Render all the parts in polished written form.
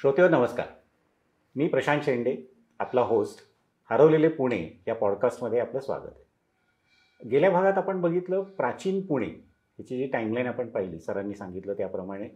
श्रोतेहो नमस्कार. मी प्रशांत शेंडे, आपला होस्ट. हरवलेले पुणे या पॉडकास्टमध्ये आपलं स्वागत आहे. गेल्या भागात आपण बघितलं प्राचीन पुणे याची जी टाईमलाईन आपण पाहिली, सरांनी सांगितलं त्याप्रमाणे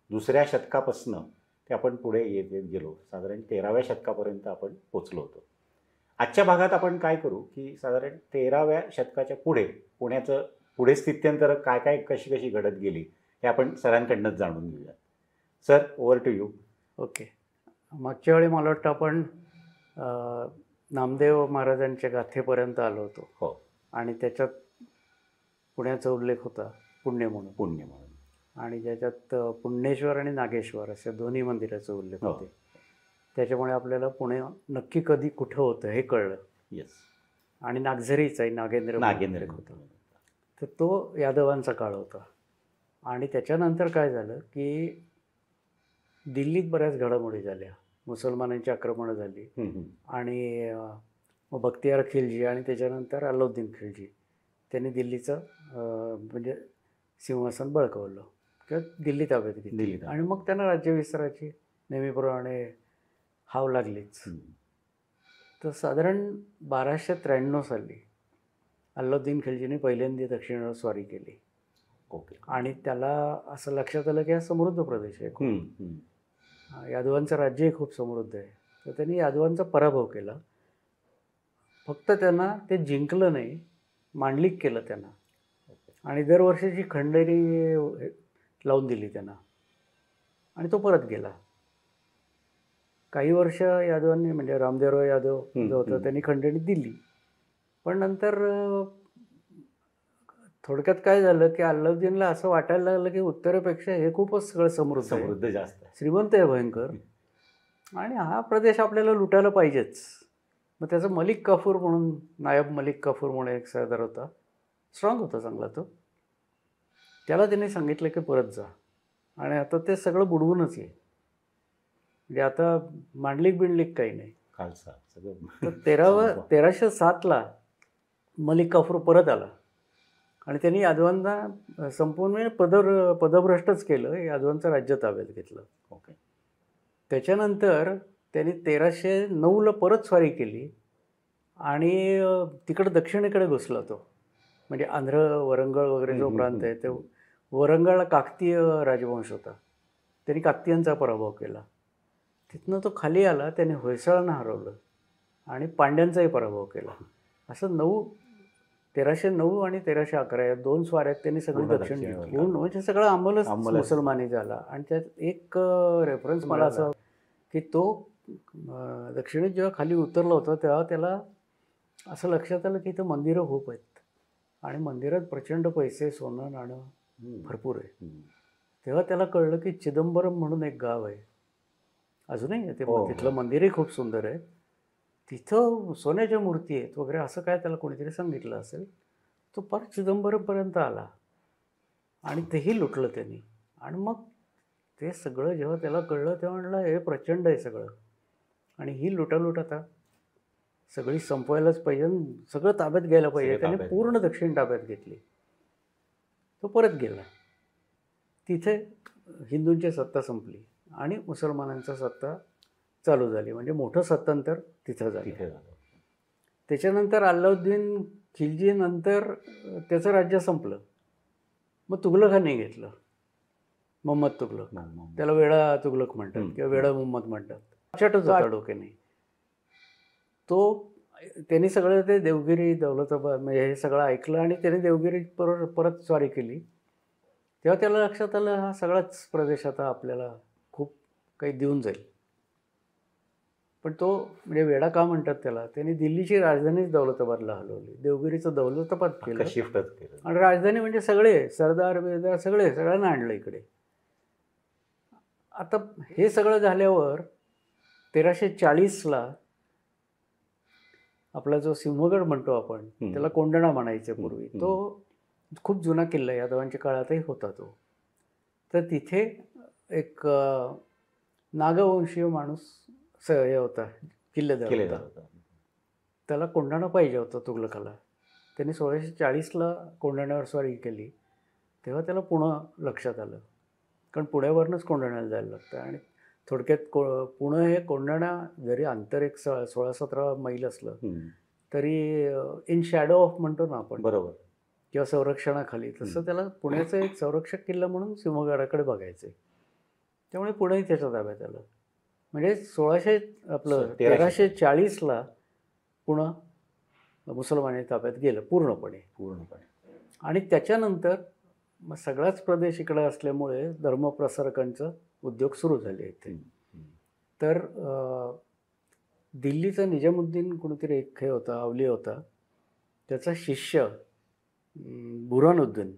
दुसऱ्या शतकापासून ते आपण पुढे येत येत गेलो. साधारण 13व्या शतकापर्यंत आपण पोचलो होतो. आजच्या भागात आपण काय करू की साधारण 13व्या शतकाच्या पुढे पुण्याचं पुढे स्थित्यंतर काय काय कशी कशी घडत गेली हे आपण सरांकडनंच जाणून घेऊया. Sir, over to you. Okay. मागच्या वेळी मला वाटतं आपण नामदेव महाराजांच्या गाथेपर्यंत आलो होतो. हो. आणि त्याच्यात पुण्याचा उल्लेख होता पुण्य म्हणून, आणि ज्याच्यात पुण्येश्वर आणि नागेश्वर अशा दोन्ही मंदिराचा उल्लेख होते. त्याच्यामुळे आपल्याला पुणे नक्की कधी कुठं होतं हे कळलं. येस. आणि नागझरीच आहे, नागेंद्र होता. तर तो यादवांचा काळ होता. आणि त्याच्यानंतर काय झालं की दिल्लीत बऱ्याच घडामोडी झाल्या, मुसलमानांची आक्रमणं झाली. आणि बख्तियार खिलजी आणि त्याच्यानंतर अलाउद्दीन खिलजी त्यांनी दिल्लीचं म्हणजे सिंहासन बळकावलं किंवा दिल्ली ताब्यात घेतली. आणि मग त्यांना राज्यविस्ताराची नेहमीप्रमाणे हाव लागलीच. तर साधारण 1293 साली अलाउद्दीन खिलजीने पहिल्यांदा दक्षिणेवर स्वारी केली. ओके. आणि त्याला असं लक्षात आलं की हा समृद्ध प्रदेश आहे, यादवांचं राज्यही खूप समृद्ध आहे. तर त्यांनी यादवांचा पराभव केला. फक्त त्यांना ते जिंकलं नाही, मांडलिक केलं त्यांना. आणि दरवर्षीची खंडेरी लावून दिली त्यांना, आणि तो परत गेला. काही वर्ष यादवांनी म्हणजे रामदेवराव यादव जो होता त्यांनी खंडणी दिली. पण नंतर थोडक्यात काय झालं की अलाउद्दीनला असं वाटायला लागलं की उत्तरेपेक्षा हे खूपच सगळं समृद्ध जास्त श्रीमंत आहे भयंकर, आणि हा प्रदेश आपल्याला लुटायला पाहिजेच. मग त्याचा मलिक काफूर म्हणून, नायब मलिक काफूर म्हणून एक सरदार होता, स्ट्रॉंग होता चांगला तो. त्याला त्यांनी सांगितलं की परत जा, आणि आता ते सगळं बुडवूनच ये. म्हणजे आता मांडलिक बिंडलिक काही नाही, खालसा सगळं. तर 1307 मलिक काफूर परत आला, आणि त्यांनी यादवांना संपूर्ण पदभ्रष्टच केलं, यादवांचं राज्य ताब्यात घेतलं. ओके. त्याच्यानंतर त्यांनी 1309 परत स्वारी केली, आणि तिकडं दक्षिणेकडे घुसला तो. म्हणजे आंध्र, वरंगळ वगैरे जो प्रांत आहे, ते वरंगळला काकतीय राजवंश होता. त्यांनी काकतीयांचा पराभव केला. तिथनं तो खाली आला, त्याने होयसळांना हरवलं, आणि पांड्यांचाही पराभव केला. असं 1309 आणि 1311 या 2 स्वाऱ्यात त्यांनी सगळी दक्षिण घेतली. म्हणजे सगळं अंमलच मुसलमानी झाला. आणि त्यात एक रेफरन्स मला असं की तो दक्षिणेत जेव्हा खाली उतरला होता तेव्हा त्याला असं लक्षात आलं की इथं मंदिरं खूप आहेत, आणि मंदिरात प्रचंड पैसे, सोनं नाणं भरपूर आहे. तेव्हा त्याला कळलं की चिदंबरम म्हणून एक गाव आहे, अजूनही आहे ते. तिथलं मंदिरही खूप सुंदर आहे, तिथं सोन्याच्या मूर्ती आहेत वगैरे, असं काय त्याला कोणीतरी सांगितलं असेल. तो परत चिदंबरमपर्यंत आला, आणि तेही लुटलं त्यांनी. आणि मग ते सगळं जेव्हा त्याला कळलं तेव्हा म्हणलं हे प्रचंड आहे सगळं, आणि ही लुटालूट आता सगळी संपवायलाच पाहिजे, सगळं ताब्यात घ्यायला पाहिजे. त्याने पूर्ण दक्षिण ताब्यात घेतली. तो परत गेला. तिथे हिंदूंची सत्ता संपली आणि मुसलमानांची सत्ता चालू झाली. म्हणजे मोठं सत्तांतर तिथं झालं. त्याच्यानंतर अलाउद्दीन खिलजी नंतर त्याचं राज्य संपलं. मग तुघलकांनी घेतलं, मोहम्मद तुघलक. त्याला वेडा तुघलक म्हणतात किंवा वेडा मोहम्मद म्हणतात. चाटच होता डोक्याने तो. त्यांनी सगळं ते देवगिरी, दौलताबाद म्हणजे हे सगळं ऐकलं, आणि त्याने देवगिरी परत स्वारी केली. तेव्हा त्याला लक्षात आलं हा सगळाच प्रदेश आता आपल्याला खूप काही देऊन जाईल. पण तो म्हणजे वेडा का म्हणतात त्याला, त्यांनी दिल्लीची राजधानीच दौलताबादला हलवली, देवगिरीचं दौलताबाद केलं, शिफ्टच केलं. आणि राजधानी म्हणजे सगळे सरदार बिरदार सगळ्यांना आणलं इकडे. आता हे सगळं झाल्यावर 1340 आपला जो सिंहगड म्हणतो आपण, त्याला कोंढणा म्हणायचे पूर्वी, तो खूप जुना किल्ला यादवांच्या काळातही होता तो. तर तिथे एक नागवंशीय माणूस हे होता, किल्लेदार होता. त्याला कोंढाणा पाहिजे होता तुघलकाला. त्यांनी 1640 कोंढाण्यावर स्वारी केली. तेव्हा त्याला पुणं लक्षात आलं, कारण पुण्यावरूनच कोंढाण्याला जायला लागतं. आणि थोडक्यात पुणे हे कोंढाणा जरी अंतर एक 16-17 मैल असलं तरी इन शॅडो ऑफ म्हणतो ना आपण, बरोबर. किंवा संरक्षणाखाली, तसं त्याला पुण्याचं एक संरक्षक किल्ला म्हणून सिंहगडाकडे बघायचं. त्यामुळे पुणेही त्याच्या ताब्यात आलं. म्हणजे 1340ला पुणं मुसलमानी ताब्यात गेलं पूर्णपणे. आणि त्याच्यानंतर मग सगळाच प्रदेश इकडे असल्यामुळे धर्मप्रसारकांचा उद्योग सुरू झाले इथे. तर दिल्लीचा निजामुद्दीन कोणीतरी एक हे होता, अवलिया होता, त्याचा शिष्य बुऱ्हानुद्दीन,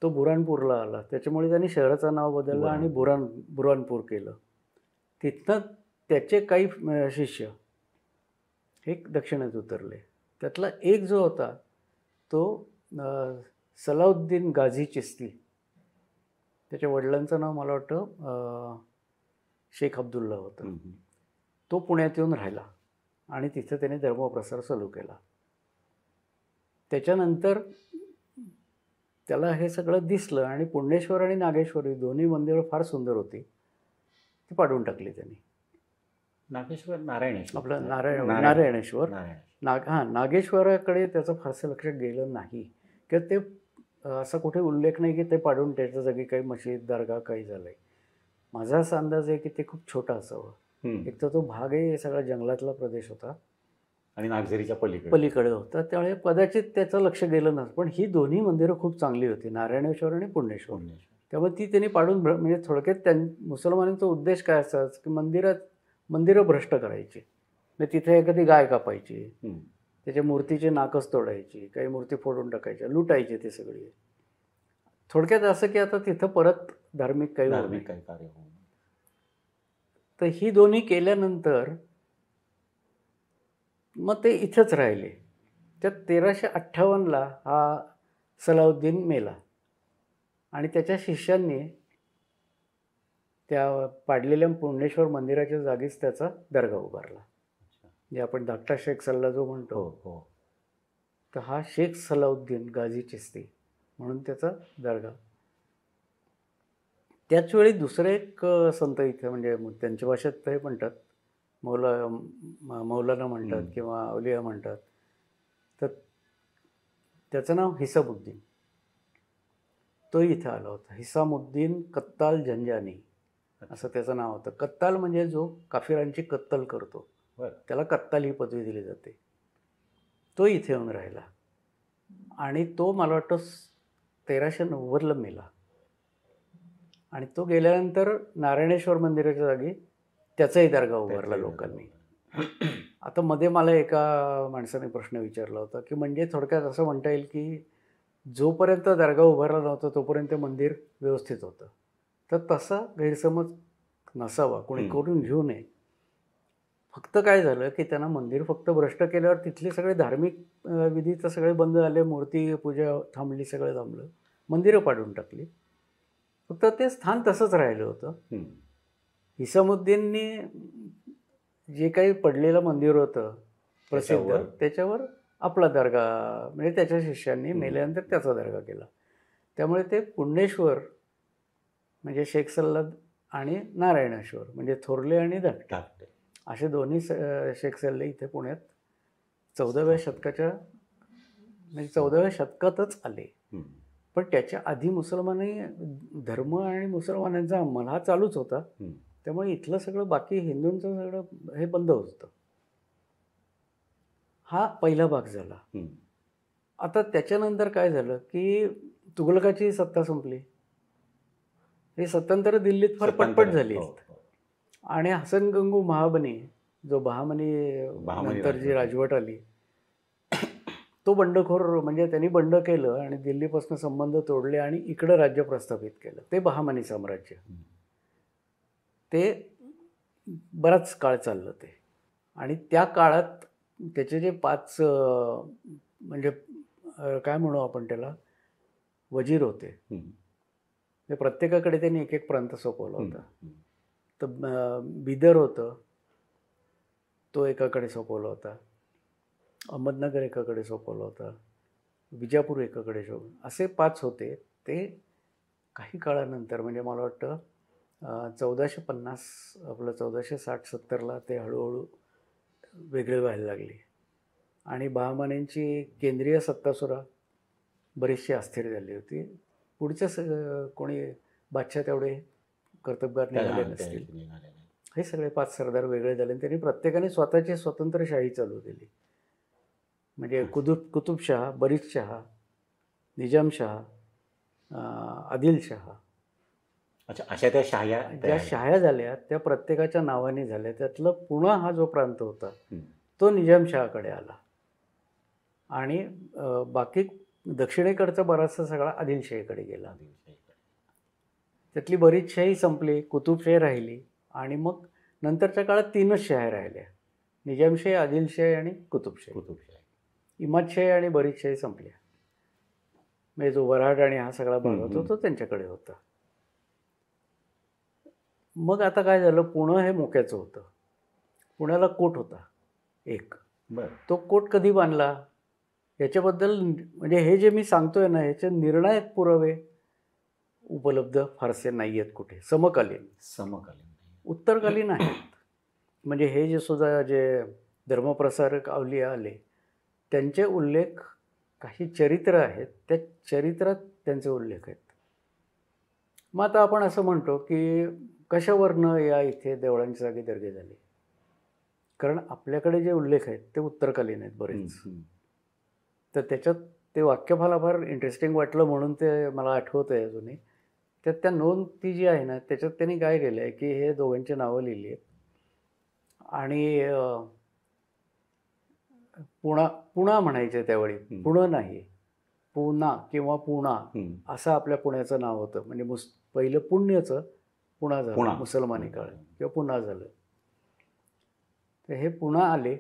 तो बुऱ्हाणपूरला आला. त्याच्यामुळे त्यांनी शहराचं नाव बदललं आणि बुऱ्हाणपूर केलं. तिथनं त्याचे काही शिष्य हे दक्षिणेत उतरले. त्यातला एक जो होता तो सलाउद्दीन गाझी चिश्ती, त्याच्या वडिलांचं नाव मला वाटतं शेख अब्दुल्ला होतं. तो पुण्यात येऊन राहिला आणि तिथं त्याने धर्मप्रसार चालू केला. त्याच्यानंतर त्याला हे सगळं दिसलं आणि पुण्येश्वर आणि नागेश्वर ही दोन्ही मंदिरं फार सुंदर होती, ती पाडून टाकली त्यांनी. नागेश्वर, नारायणेश्वर, आपलं नारायणेश्वर, नागेश्वराकडे त्याचं फारसं लक्ष गेलं नाही, किंवा ते असा कुठे उल्लेख नाही की ते पाडून त्याच्या जागी काही मशीद, दर्गा काही झालंय. माझा असा अंदाज आहे की ते खूप छोटं असावं. एक तर तो भागही सगळा जंगलातला प्रदेश होता आणि नागझरीच्या पलीकडे होता, त्यामुळे कदाचित त्याचं लक्ष गेलं नसतं. पण ही दोन्ही मंदिरं खूप चांगली होती, नारायणेश्वर आणि पुण्येश्वर. त्यामुळे ती त्यांनी पाडून, म्हणजे थोडक्यात मुसलमानांचा उद्देश काय असायचा की मंदिरं भ्रष्ट करायची. म्हणजे तिथे एखादी गाय कापायची, त्याच्या मूर्तीचे नाकच तोडायची, काही मूर्ती फोडून टाकायच्या, लुटायचे ते सगळी. थोडक्यात असं की आता तिथं परत धार्मिक काही कार्य. तर ही दोन्ही केल्यानंतर मग ते इथंच राहिले. त्यात 1358ला हा सलाउद्दीन मेला आणि त्याच्या शिष्यांनी त्या पाडलेल्या पुण्येश्वर मंदिराच्या जागीच त्याचा दर्गा उभारला. जे आपण धाकटा शेख सल्ला जो म्हणतो, तर हा शेख सलाउद्दीन गाझी चिश्ती म्हणून त्याचा दर्गा. त्याच वेळी दुसरे एक संत इथे, म्हणजे त्यांच्या भाषेत ते म्हणतात मौलाना म्हणतात किंवा अवलिया म्हणतात, तर त्याचं नाव हिसामुद्दीन. तो इथं आला होता. हिसामुद्दीन कत्ताल झंझानी असं त्याचं नाव होतं. कत्ताल म्हणजे जो काफिरांची कत्तल करतो, त्याला कत्ताल ही पदवी दिली जाते. तो इथे येऊन राहिला आणि तो मला वाटतं 1390ला मेला. आणि तो गेल्यानंतर नारायणेश्वर मंदिराच्या जागी त्याचाही दर्गा उभारला लोकांनी. आता मध्ये मला एका माणसाने प्रश्न विचारला होता की म्हणजे थोडक्यात असं म्हणता येईल की जोपर्यंत दर्गा उभारला नव्हता तोपर्यंत मंदिर व्यवस्थित होतं. तर तसा गैरसमज नसावा, कोणी करून घेऊ नये. फक्त काय झालं की त्यांना मंदिर फक्त भ्रष्ट केल्यावर तिथले सगळे धार्मिक विधी तर सगळे बंद झाले, मूर्ती पूजा थांबली, सगळं थांबलं, मंदिरं पाडून टाकली. फक्त ते स्थान तसंच राहिलं होतं. हिसामुद्दीननी जे काही पडलेलं मंदिर होतं प्रसिद्ध, त्याच्यावर आपला दर्गा, म्हणजे त्याच्या शिष्यांनी मेल्यानंतर त्याचा दर्गा केला. त्यामुळे ते पुण्येश्वर म्हणजे शेख सल्लाद आणि नारायणेश्वर म्हणजे थोरले आणि धाकटे असे दोन्ही शेख सल्ले इथे पुण्यात 14व्या शतकाच्या, म्हणजे 14व्या शतकातच आले. पण त्याच्या आधी मुसलमानी धर्म आणि मुसलमानांचा अंमल हा चालूच होता. त्यामुळे इथलं सगळं बाकी हिंदूंचं सगळं हे बंद होतं. हा पहिला भाग झाला. आता त्याच्यानंतर काय झालं की तुघलकाची सत्ता संपली. हे सत्तांतर दिल्लीत फार पटपट झाली. आणि हसन गंगू महाबनी, जो बहामनी नंतर जी राजवट आली, तो बंडखोर, म्हणजे त्यांनी बंड केलं आणि दिल्लीपासून संबंध तोडले आणि इकडं राज्य प्रस्थापित केलं. ते बहामनी साम्राज्य. ते बराच काळ चाललं ते. आणि त्या काळात त्याचे जे 5 म्हणजे काय म्हणू आपण त्याला, वजीर होते. ते प्रत्येकाकडे त्यांनी एक एक प्रांत सोपवला होता. तर बिदर होतं, तो एकाकडे सोपवला होता. अहमदनगर एकाकडे सोपवला होता. विजापूर एकाकडे असे 5 होते. ते काही काळानंतर, म्हणजे मला वाटतं 1450 आपलं 1460-70ला ते हळूहळू वेगळे व्हायला लागले आणि बहामानींची केंद्रीय सत्तासुद्धा बरीचशी अस्थिर झाली होती. कोणी बादशाह तेवढे कर्तबगार निघाले नसतील. हे सगळे 5 सरदार वेगळे झाले आणि त्यांनी प्रत्येकाने स्वतःची स्वतंत्र शाही चालू केली. म्हणजे कुतुबशाह, बरीदशाह, निजामशाह, आदिलशाह, अच्छा, अशा त्या शाह्या ज्या शाह्या झाल्या त्या प्रत्येकाच्या नावाने झाल्या. त्यातलं पुणा हा जो प्रांत होता तो निजामशहाकडे आला आणि बाकी दक्षिणेकडचा बराचसा सगळा आदिलशाहीकडे गेला. त्यातली बरीच शाही संपली, कुतुबशाही राहिली आणि मग नंतरच्या काळात 3च शाह्या राहिल्या, निजामशाही, आदिलशाही आणि कुतुबशाही. इमादशाही आणि बरीचशाही संपल्या. म्हणजे जो वऱ्हाड आणि हा सगळा भाग होता तो त्यांच्याकडे होता. मग आता काय झालं, पुणं हे मोक्याचं होतं. पुण्याला कोट होता एक. तो कोट कधी बांधला याच्याबद्दल म्हणजे हे जे मी सांगतोय ना याचे निर्णायक पुरावे उपलब्ध फारसे नाही आहेत कुठे. समकालीन उत्तरकालीन आहेत. म्हणजे हे जे सुद्धा जे धर्मप्रसारक अवलिया आले त्यांचे उल्लेख काही चरित्र आहेत, त्या चरित्रात त्यांचे उल्लेख आहेत. मग आता आपण असं म्हणतो की कशावरनं या इथे देवळांच्या जागी दर्गे झाले, कारण आपल्याकडे जे उल्लेख आहेत ते उत्तरकालीन आहेत बरेच. तर त्याच्यात ते वाक्य मला फार इंटरेस्टिंग वाटलं म्हणून ते मला आठवतं आहे अजूनही. त्यात त्या नोंद ती जी आहे ना त्याच्यात त्यांनी काय केलं आहे की हे दोघांची नावं लिहिली आहेत आणि पुणा म्हणायचे त्यावेळी, पुणं नाही, पुणा किंवा पुणा असं आपल्या पुण्याचं नाव होतं. म्हणजे पहिलं पुण्याचं पुणा झालं, मुसलमानी काळ किंवा पुणा झालं. तर हे पुणा आले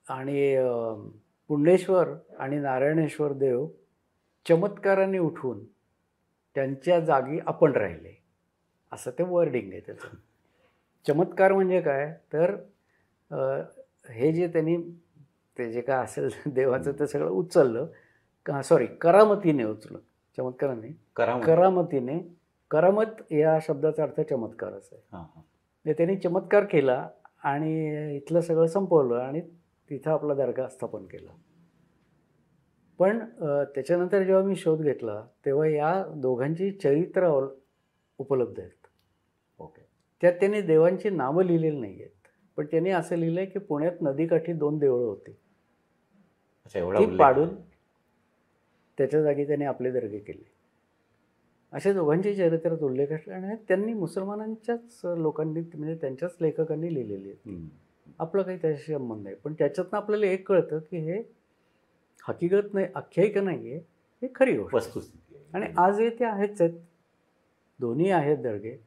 आणि पुण्येश्वर आणि नारायणेश्वर देव चमत्काराने उठून त्यांच्या जागी आपण राहिले, असं ते वर्डिंग आहे त्याचं. चमत्कार म्हणजे काय तर हे जे त्यांनी ते जे काय असेल देवाचं ते सगळं उचललं करामतीने उचललं. चमत्काराने करामतीने, करामत या शब्दाचा अर्थ चमत्कारच आहे. त्यांनी चमत्कार केला आणि इथलं सगळं संपवलं आणि तिथं आपला दर्गा स्थापन केला. पण त्याच्यानंतर जेव्हा मी शोध घेतला तेव्हा या दोघांची चरित्र उपलब्ध आहेत. त्यात त्यांनी देवांची नावं लिहिलेली नाही आहेत, पण त्यांनी असं लिहिलं आहे की पुण्यात नदीकाठी 2 देवळं होती, ती पाडून त्याच्या जागी त्यांनी आपले दर्गे केले. अशा दोघांची चरित्रात उल्लेख असले आणि त्यांनी मुसलमानांच्याच लोकांनी म्हणजे त्यांच्याच लेखकांनी लिहिलेली आहेत. आपला काही त्याच्याशी संबंध नाही. पण त्याच्यातनं आपल्याला एक कळतं की हे हकीकत नाही, आख्यायिका नाही आहे, हे खरी गोष्ट वस्तुस्थिती आहे. आणि आजही ते आहेच आहेत, दोन्ही आहेत दर्गे.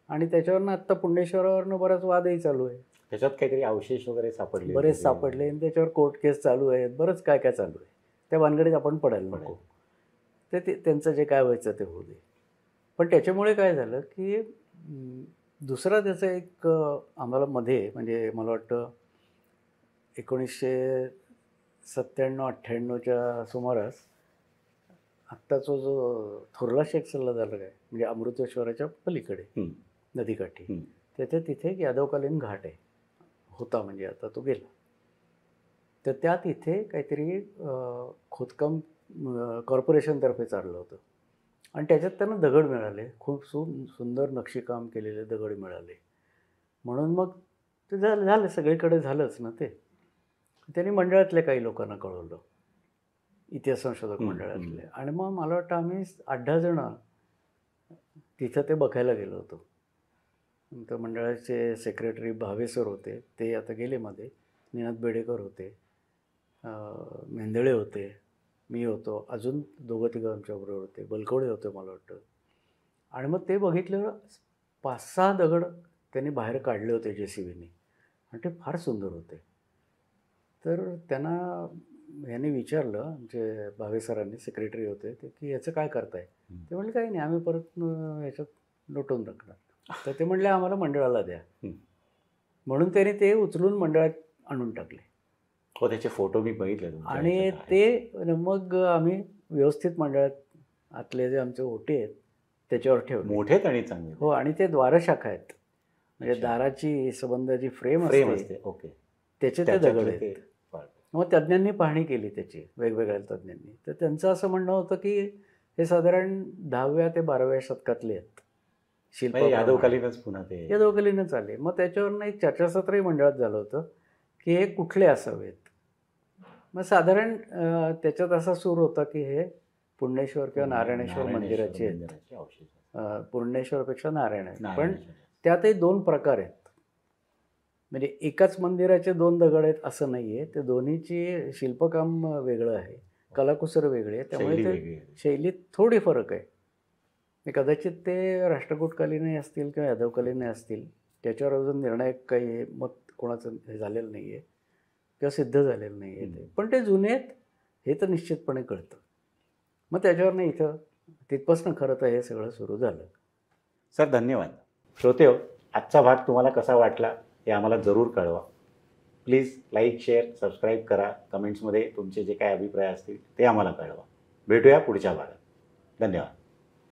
आणि त्याच्यावरनं आत्ता पुण्येश्वरावरनं बराच वादही चालू आहे. त्याच्यात काहीतरी अवशेष वगैरे सापडले, बरेच सापडले आणि त्याच्यावर कोर्ट केस चालू आहेत, बरंच काय काय चालू आहे. त्या भानगडीत आपण पडायला नको. ते त्यांचं जे काय व्हायचं ते होऊ दे. पण त्याच्यामुळे काय झालं की दुसरा त्याचा एक आम्हाला मध्ये म्हणजे मला वाटतं 1997-98च्या सुमारास आत्ताचा जो थोरला शेख सल्ला झाला काय म्हणजे अमृतेश्वराच्या पलीकडे नदीकाठी तिथे एक यादवकालीन घाट आहे होता, म्हणजे आता तो गेला. तर त्यात इथे काहीतरी खोदकाम कॉर्पोरेशनतर्फे चाललं होतं आणि त्याच्यात त्यांना दगड मिळाले, खूप सुंदर नक्षीकाम केलेले दगड मिळाले. म्हणून मग ते झालं सगळीकडे झालंच ना. ते त्यांनी मंडळातल्या काही लोकांना कळवलं, इतिहास संशोधक मंडळातले. आणि मग मला वाटतं आम्ही 8-10 जण तिथं ते बघायला गेलो होतो. तर मंडळाचे सेक्रेटरी भावे सर होते, ते आता गेले मध्ये. निनाद बेडेकर होते, मेंदळे होते, मी होतो, अजून 2-3 आमच्याबरोबर होते, बलकवडे होते मला वाटतं. आणि मग ते बघितल्यावर 5-6 दगड त्यांनी बाहेर काढले होते JCBने आणि ते फार सुंदर होते. तर त्यांना यांनी विचारलं, आमचे भावे सरांनी, सेक्रेटरी होते ते, की याचं काय करताय? ते म्हणले काही नाही, आम्ही परत याच्यात लोटून टाकणार. तर ते म्हणले आम्हाला मंडळाला द्या. म्हणून त्यांनी ते उचलून मंडळात आणून टाकले. हो, त्याचे फोटो मी बघितले आणि ते मग आम्ही व्यवस्थित मंडळात आतले जे आमचे ओटे आहेत त्याच्यावर ठेवले. मोठे आहेत आणि चांगले. हो, आणि ते द्वारशाखा आहेत. म्हणजे अच्छा. दाराची संबंधाची फ्रेम फ्रेम असते, असते. ओके. त्याचे ते त्याच्यातले दगड आहेत. ते part. मग तज्ज्ञांनी पाहणी केली त्याची, वेगवेगळ्या तज्ज्ञांनी. तर त्यांचं असं म्हणणं होतं की हे साधारण 10व्या ते 12व्या शतकातले आहेत म्हणजे शिल्पाप्रमाणे. यादवकालीनच पुन्हा ते. यादवकालीनच आले. मग त्याच्यावरनं एक चर्चासत्रही मंडळात झालं होतं की हे कुठले असावेत. मग साधारण त्याच्यात असा सूर होता की हे पुण्येश्वर किंवा नारायणेश्वर मंदिराचे आहेत. मंदिराचे अवशेष. पुण्येश्वरपेक्षा नारायण आहे. पण नारायणेश्वर. त्यातही 2 प्रकार आहेत. म्हणजे एकाच मंदिराचे 2 दगड आहेत असं नाही आहे. ते दोन्हीची शिल्पकाम वेगळं आहे, कलाकुसर वेगळी आहे. त्यामुळे शैली ते वेगळी आहे. शैलीत थोडी फरक आहे. कदाचित ते राष्ट्रकूटकालीनही असतील किंवा यादवकालीनही असतील. त्याच्यावर अजून निर्णायक काही मत कोणाचं हे झालेलं नाही आहे किंवा सिद्ध झालेलं नाही आहे ते. पण ते जुने आहेत हे तर निश्चितपणे कळतं. मग त्याच्यावरनं इथं तिथपासून खरं तर हे सगळं सुरू झालं. सर धन्यवाद. श्रोते हो, आजचा भाग तुम्हाला कसा वाटला हे आम्हाला जरूर कळवा. प्लीज लाईक, शेअर, सबस्क्राईब करा. कमेंट्समध्ये तुमचे जे काही अभिप्राय असतील ते आम्हाला कळवा. भेटूया पुढच्या भागात. धन्यवाद.